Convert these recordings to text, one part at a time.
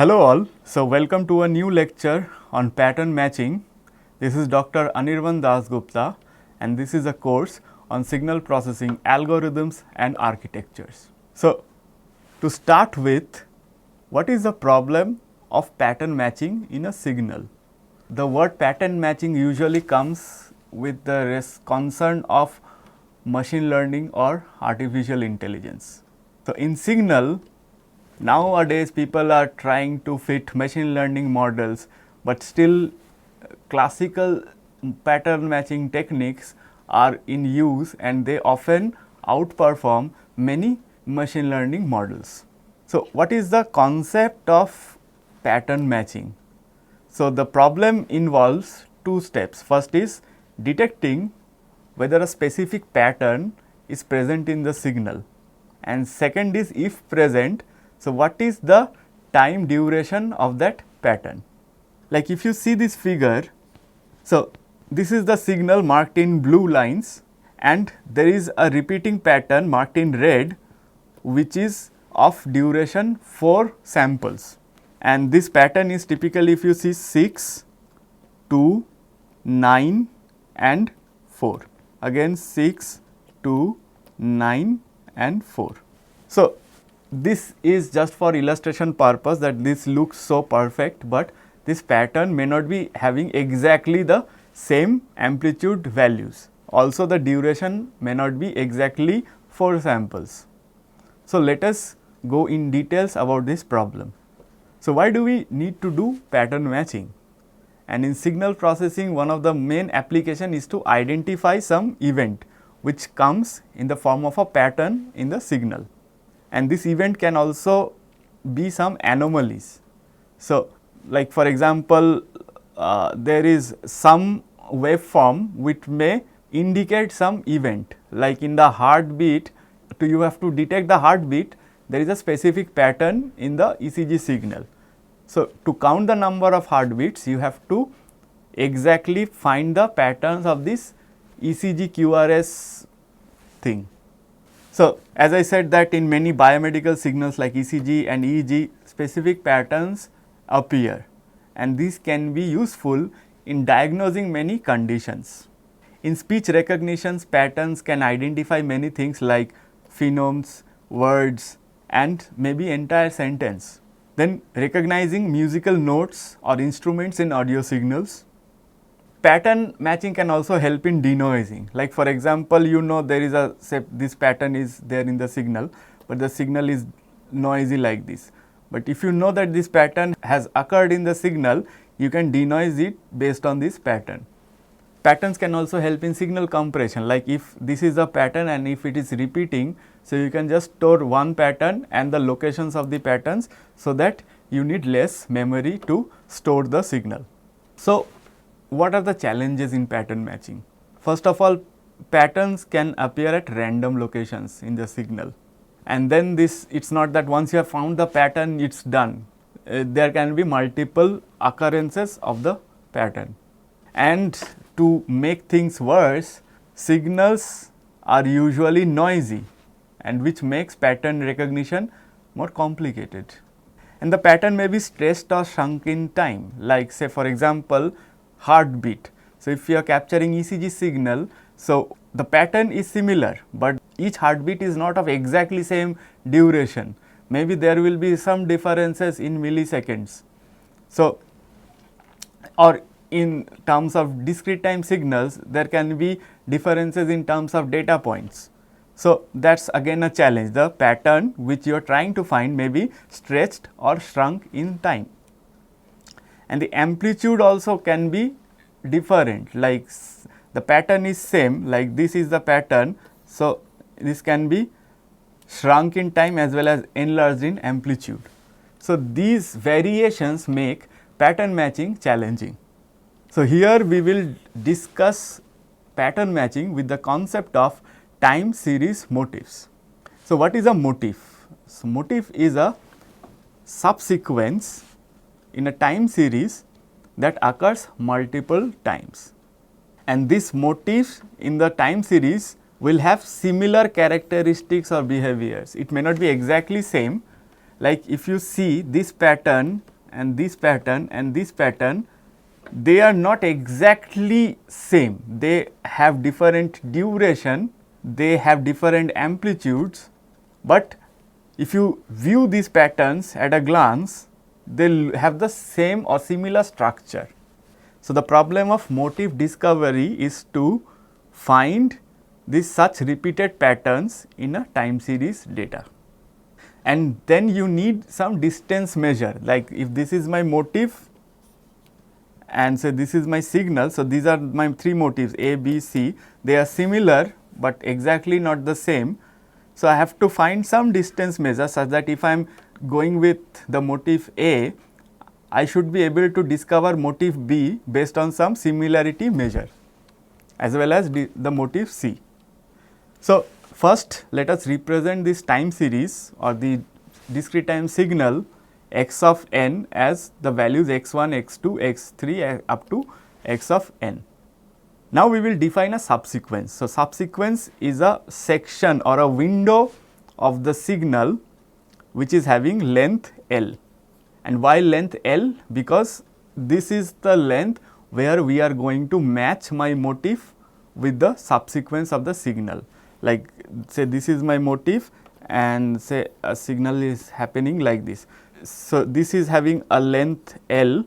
Hello all, so welcome to a new lecture on pattern matching. This is Dr. Anirban Dasgupta and this is a course on signal processing algorithms and architectures. So, to start with, what is the problem of pattern matching in a signal? The word pattern matching usually comes with the concern of machine learning or artificial intelligence. So, in signal, nowadays people are trying to fit machine learning models, but still classical pattern matching techniques are in use and they often outperform many machine learning models. So, what is the concept of pattern matching? So, the problem involves two steps. First is detecting whether a specific pattern is present in the signal, and second is, if present, so what is the time duration of that pattern. Like if you see this figure, so this is the signal marked in blue lines and there is a repeating pattern marked in red which is of duration 4 samples, and this pattern is typically, if you see, 6, 2, 9 and 4, again 6, 2, 9 and 4. So, this is just for illustration purpose that this looks so perfect, but this pattern may not be having exactly the same amplitude values. Also the duration may not be exactly 4 samples. So, let us go in details about this problem. So, why do we need to do pattern matching? And in signal processing, one of the main application is to identify some event which comes in the form of a pattern in the signal. And this event can also be some anomalies. So, like for example, there is some waveform which may indicate some event, like in the heartbeat. You have to detect the heartbeat, there is a specific pattern in the ECG signal. So, to count the number of heartbeats, you have to exactly find the patterns of this ECG QRS thing. So, as I said that in many biomedical signals like ECG and EEG, specific patterns appear and these can be useful in diagnosing many conditions. In speech recognitions, patterns can identify many things like phonemes, words and maybe entire sentence. Then recognizing musical notes or instruments in audio signals. Pattern matching can also help in denoising, like for example, you know there is a, say this pattern is there in the signal, but the signal is noisy like this. But if you know that this pattern has occurred in the signal, you can denoise it based on this pattern. Patterns can also help in signal compression, like if this is a pattern and if it is repeating, so you can just store one pattern and the locations of the patterns, so that you need less memory to store the signal. So, what are the challenges in pattern matching? First of all, patterns can appear at random locations in the signal, and then this, it's not that once you have found the pattern it's done. There can be multiple occurrences of the pattern, and to make things worse, signals are usually noisy, and which makes pattern recognition more complicated. And the pattern may be stretched or shrunk in time, like say for example, heartbeat. So, if you are capturing ECG signal, so the pattern is similar, but each heartbeat is not of exactly same duration. Maybe there will be some differences in milliseconds. So, or in terms of discrete time signals, there can be differences in terms of data points. So, that is again a challenge. The pattern which you are trying to find may be stretched or shrunk in time. And the amplitude also can be different, like the pattern is same, like this is the pattern. So, this can be shrunk in time as well as enlarged in amplitude. So, these variations make pattern matching challenging. So, here we will discuss pattern matching with the concept of time series motifs. So, what is a motif? So, motif is a subsequence in a time series that occurs multiple times, and this motif in the time series will have similar characteristics or behaviors. It may not be exactly same, like if you see this pattern and this pattern, they are not exactly same. They have different duration, they have different amplitudes, but if you view these patterns at a glance, they will have the same or similar structure. So, the problem of motif discovery is to find these such repeated patterns in a time series data. And then you need some distance measure, like if this is my motif and say this is my signal. So, these are my three motifs A, B, C, they are similar, but exactly not the same. So, I have to find some distance measure such that if I am going with the motif A, I should be able to discover motif B based on some similarity measure as well as the motif C. So, first let us represent this time series or the discrete time signal x of n as the values x1, x2, x3 up to x of n. Now, we will define a subsequence. So, subsequence is a section or a window of the signal which is having length L. And why length L? Because this is the length where we are going to match my motif with the subsequence of the signal. Like say this is my motif and say a signal is happening like this. So, this is having a length L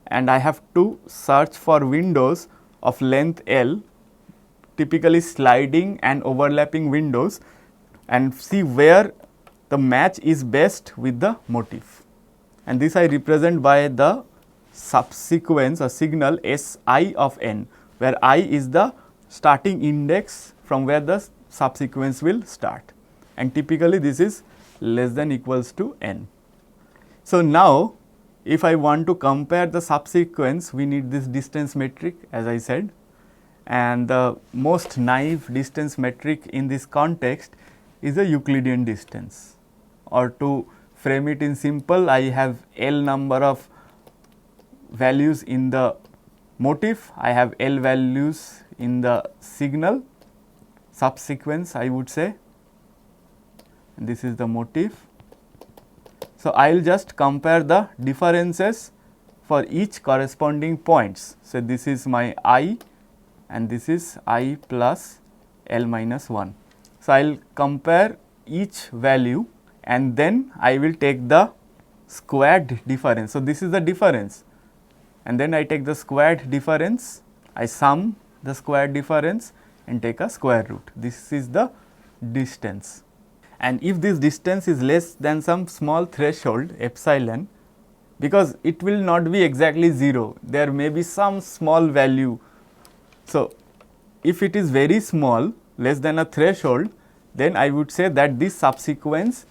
and I have to search for windows of length L, typically sliding and overlapping windows, and see where the match is best with the motif. And this I represent by the subsequence or signal S I of n, where I is the starting index from where the subsequence will start, and typically this is less than equals to n. So, now if I want to compare the subsequence, we need this distance metric as I said, and the most naive distance metric in this context is the Euclidean distance, or to frame it in simple, I have L number of values in the motif, I have L values in the signal subsequence I would say, and this is the motif. So, I will just compare the differences for each corresponding points. So, this is my I and this is I plus L minus 1. So, I will compare each value and then I will take the squared difference. So, this is the difference and then I take the squared difference, I sum the squared difference and take a square root. This is the distance. And if this distance is less than some small threshold epsilon, because it will not be exactly 0, there may be some small value. So, if it is very small, less than a threshold, then I would say that this subsequence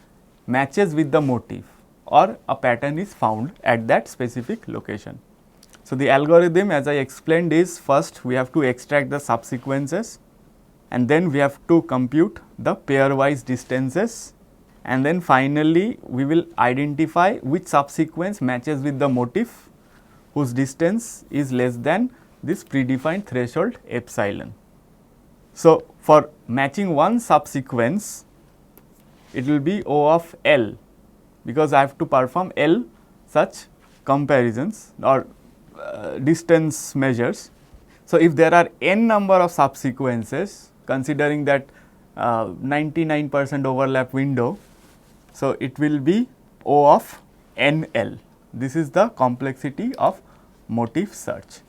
matches with the motif or a pattern is found at that specific location. So, the algorithm as I explained is, first we have to extract the subsequences and then we have to compute the pairwise distances, and then finally we will identify which subsequence matches with the motif whose distance is less than this predefined threshold epsilon. So, for matching one subsequence, it will be O of L, because I have to perform L such comparisons or distance measures. So, if there are n number of subsequences, considering that 99% overlap window, so it will be O of NL. This is the complexity of motif search.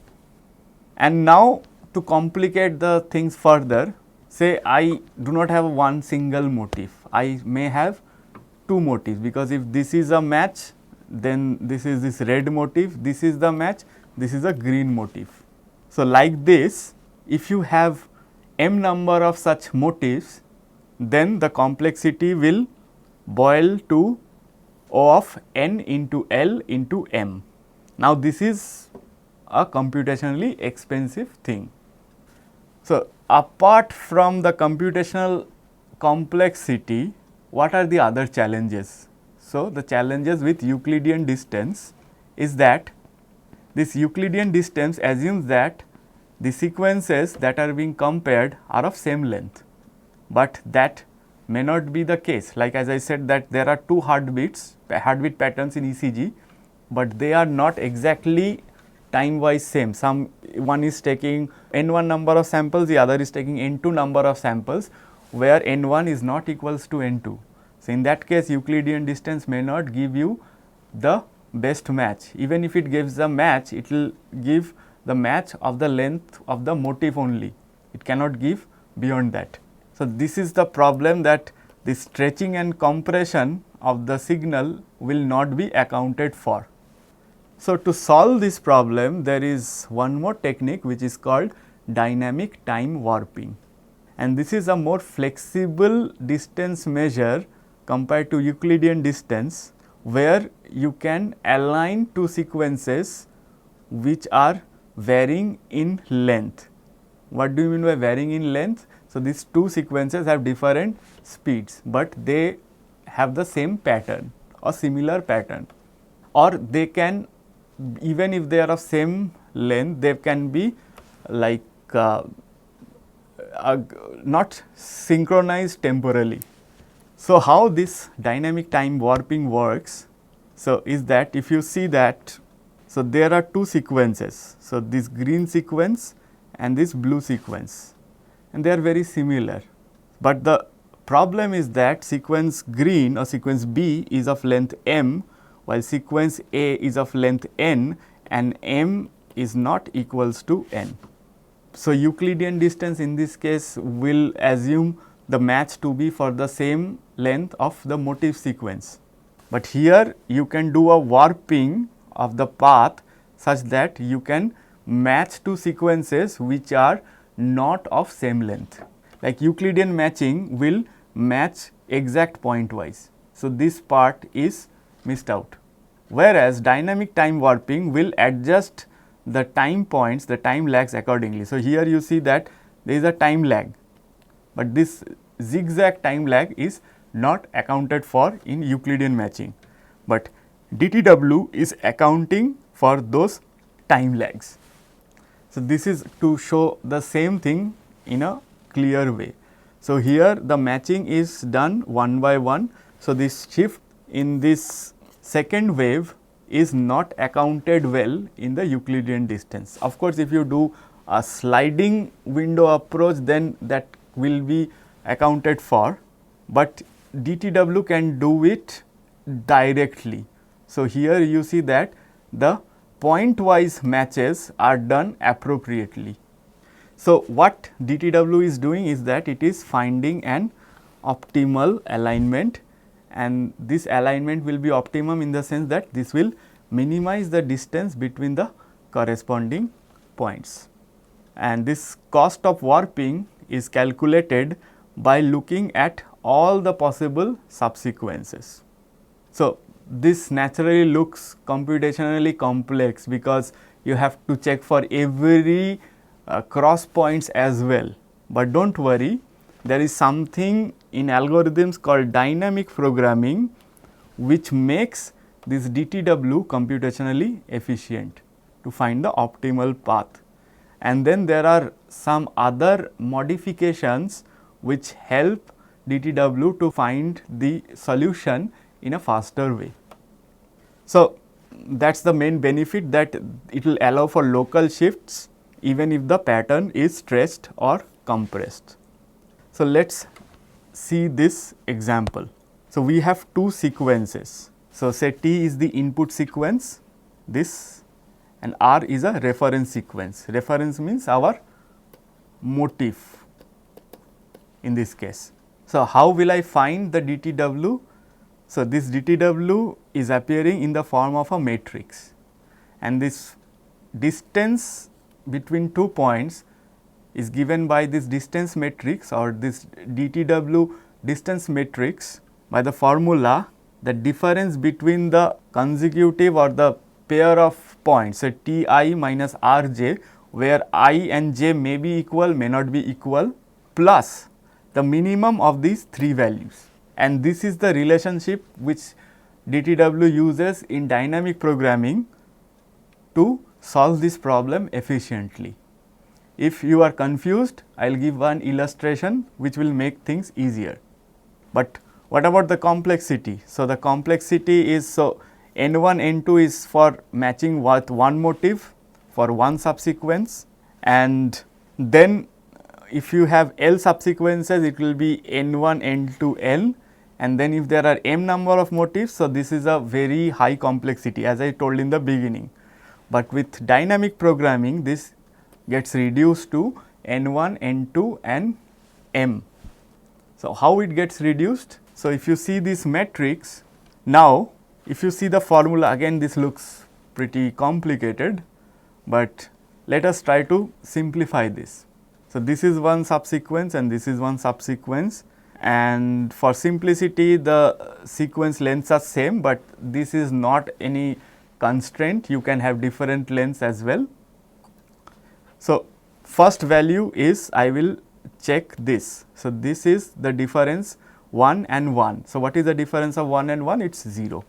And now, to complicate the things further, say I do not have one single motif, I may have two motifs, because if this is a match, then this is this red motif, this is the match, this is a green motif. So, like this, if you have m number of such motifs, then the complexity will boil to O of n into L into m. Now, this is a computationally expensive thing. So, apart from the computational complexity, what are the other challenges? So, the challenges with Euclidean distance is that this Euclidean distance assumes that the sequences that are being compared are of same length, but that may not be the case. Like as I said that there are two heartbeat patterns in ECG, but they are not exactly time wise same. One is taking n1 number of samples, the other is taking n2 number of samples, where n1 is not equals to n2. So, in that case Euclidean distance may not give you the best match. Even if it gives the match, it will give the match of the length of the motif only, it cannot give beyond that. So, this is the problem, that the stretching and compression of the signal will not be accounted for. So, to solve this problem, there is one more technique which is called dynamic time warping, and this is a more flexible distance measure compared to Euclidean distance, where you can align two sequences which are varying in length. What do you mean by varying in length? So, these two sequences have different speeds, but they have the same pattern or similar pattern, or they can, even if they are of same length, they can be like not synchronized temporally. So, how this dynamic time warping works? So, is that if you see that, so there are two sequences. So, this green sequence and this blue sequence, and they are very similar, but the problem is that sequence green or sequence B is of length m, while sequence A is of length n, and m is not equals to n. So, Euclidean distance in this case will assume the match to be for the same length of the motif sequence, but here you can do a warping of the path such that you can match two sequences which are not of same length. Like Euclidean matching will match exact point wise. So, this part is missed out, whereas dynamic time warping will adjust the time points, the time lags accordingly. So, here you see that there is a time lag, but this zigzag time lag is not accounted for in Euclidean matching, but DTW is accounting for those time lags. So, this is to show the same thing in a clear way. So, here the matching is done one by one. So, this shift in this second wave is not accounted well in the Euclidean distance. Of course, if you do a sliding window approach, then that will be accounted for, but DTW can do it directly. So, here you see that the point wise matches are done appropriately. So, what DTW is doing is that it is finding an optimal alignment, and this alignment will be optimum in the sense that this will minimize the distance between the corresponding points. And this cost of warping is calculated by looking at all the possible subsequences. So, this naturally looks computationally complex because you have to check for every cross points as well, but do not worry, there is something in algorithms called dynamic programming which makes this DTW computationally efficient to find the optimal path. And then there are some other modifications which help DTW to find the solution in a faster way. So, that is the main benefit, that it will allow for local shifts even if the pattern is stretched or compressed. So, let us see this example. So, we have two sequences. So, say T is the input sequence, this, and R is a reference sequence. Reference means our motif in this case. So, how will I find the DTW? So, this DTW is appearing in the form of a matrix, and this distance between 2 points is given by this distance matrix or this DTW distance matrix by the formula, the difference between the consecutive or the pair of points, so T I minus R j, where I and j may be equal, may not be equal, plus the minimum of these three values. And this is the relationship which DTW uses in dynamic programming to solve this problem efficiently. If you are confused, I will give one illustration which will make things easier. But what about the complexity? So, the complexity is, so N1, N2 is for matching with one motif for one subsequence, and then if you have L subsequences, it will be N1, N2, L, and then if there are m number of motifs, so this is a very high complexity as I told in the beginning. But with dynamic programming, this gets reduced to N1, N2 and m. So, how it gets reduced? So, if you see this matrix, now if you see the formula, again this looks pretty complicated, but let us try to simplify this. So, this is one subsequence and this is one subsequence, and for simplicity the sequence lengths are same, but this is not any constraint, you can have different lengths as well. So, first value is I will check this. So, this is the difference 1 and 1. So, what is the difference of 1 and 1? It is 0.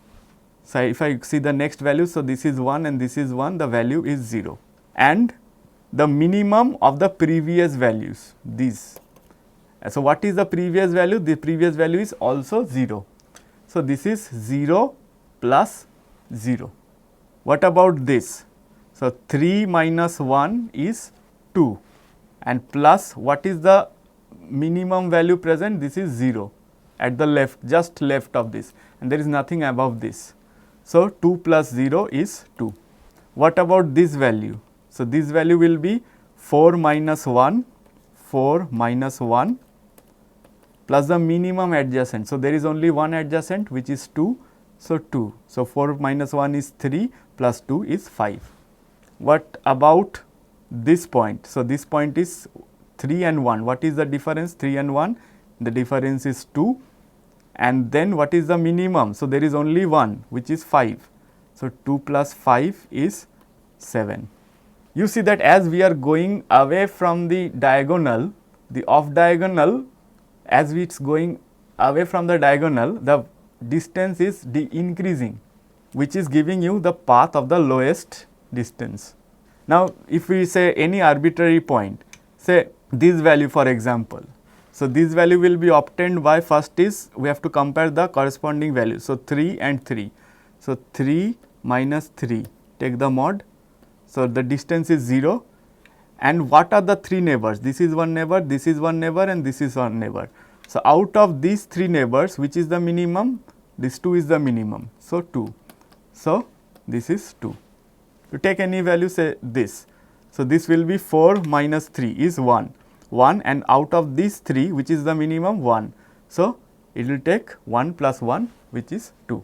So, if I see the next value, so this is 1 and this is 1, the value is 0, and the minimum of the previous values, these. So, what is the previous value? The previous value is also 0. So, this is 0 plus 0. What about this? So, 3 minus 1 is 2, and plus what is the minimum value present? This is 0 at the left, just left of this, and there is nothing above this. So, 2 plus 0 is 2. What about this value? So, this value will be 4 minus 1, 4 minus 1 plus the minimum adjacent. So, there is only one adjacent which is 2. So, 2. So, 4 minus 1 is 3 plus 2 is 5. What about this point? So, this point is 3 and 1. What is the difference? 3 and 1? The difference is 2. And then what is the minimum? So, there is only one which is 5. So, 2 plus 5 is 7. You see that as we are going away from the diagonal, the off diagonal, as it is going away from the diagonal, the distance is increasing, which is giving you the path of the lowest distance. Now, if we say any arbitrary point, say this value for example. So, this value will be obtained by, first is we have to compare the corresponding values. So, 3 and 3. So, 3 minus 3, take the mod. So, the distance is 0, and what are the 3 neighbors? This is one neighbor, this is one neighbor, and this is one neighbor. So, out of these 3 neighbors, which is the minimum? This 2 is the minimum. So, 2. So, this is 2. You take any value, say this. So, this will be 4 minus 3 is 1, and out of these 3, which is the minimum? 1. So, it will take 1 plus 1, which is 2.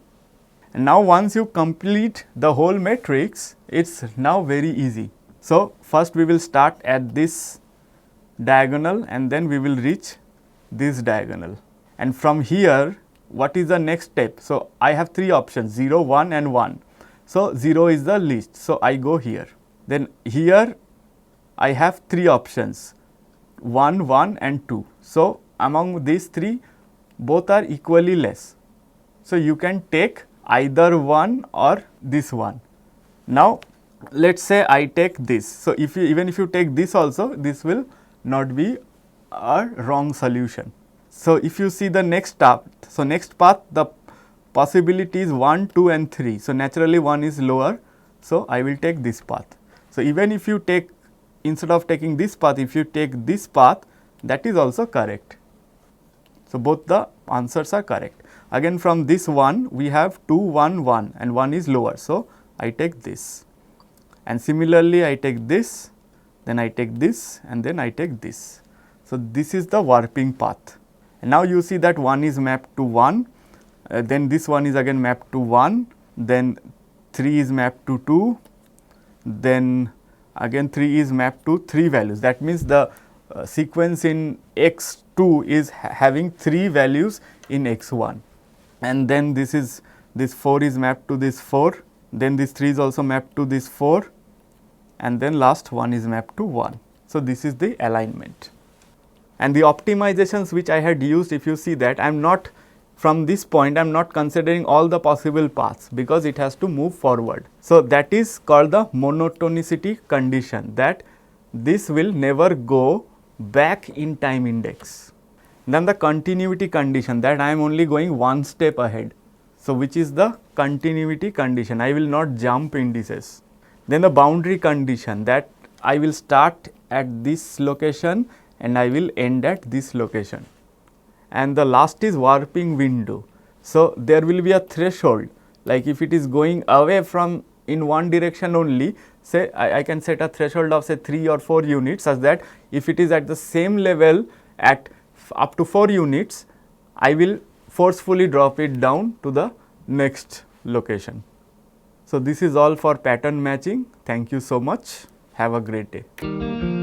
And now, once you complete the whole matrix, it is now very easy. So, first we will start at this diagonal and then we will reach this diagonal, and from here what is the next step? So, I have 3 options 0, 1 and 1. So, 0 is the least. So, I go here, then here I have 3 options 1, 1 and 2. So, among these 3 both are equally less. So, you can take either one or this one. Now, let us say I take this. So, if you even if you take this also, this will not be a wrong solution. So, if you see the next path, so next path the possibility is 1, 2 and 3. So, naturally 1 is lower. So, I will take this path. So, even if you take, instead of taking this path, if you take this path, that is also correct. So, both the answers are correct. Again from this one we have 2, 1, 1 and 1 is lower. So, I take this, and similarly I take this, then I take this and then I take this. So, this is the warping path, and now you see that 1 is mapped to 1, then this one is again mapped to 1, then 3 is mapped to 2, then again 3 is mapped to 3 values. That means, the sequence in x2 is having 3 values in x1, and then this 4 is mapped to this 4, then this 3 is also mapped to this 4, and then last one is mapped to 1. So, this is the alignment, and the optimizations which I had used, if you see that I am not, from this point I am not considering all the possible paths, because it has to move forward. So, that is called the monotonicity condition, that this will never go back in time index. Then the continuity condition, that I am only going one step ahead. So, which is the continuity condition, I will not jump indices. Then the boundary condition, that I will start at this location and I will end at this location. And the last is warping window. So, there will be a threshold, like if it is going away from in one direction only, say I can set a threshold of say 3 or 4 units, such that if it is at the same level at up to 4 units, I will forcefully drop it down to the next location. So, this is all for pattern matching. Thank you so much. Have a great day.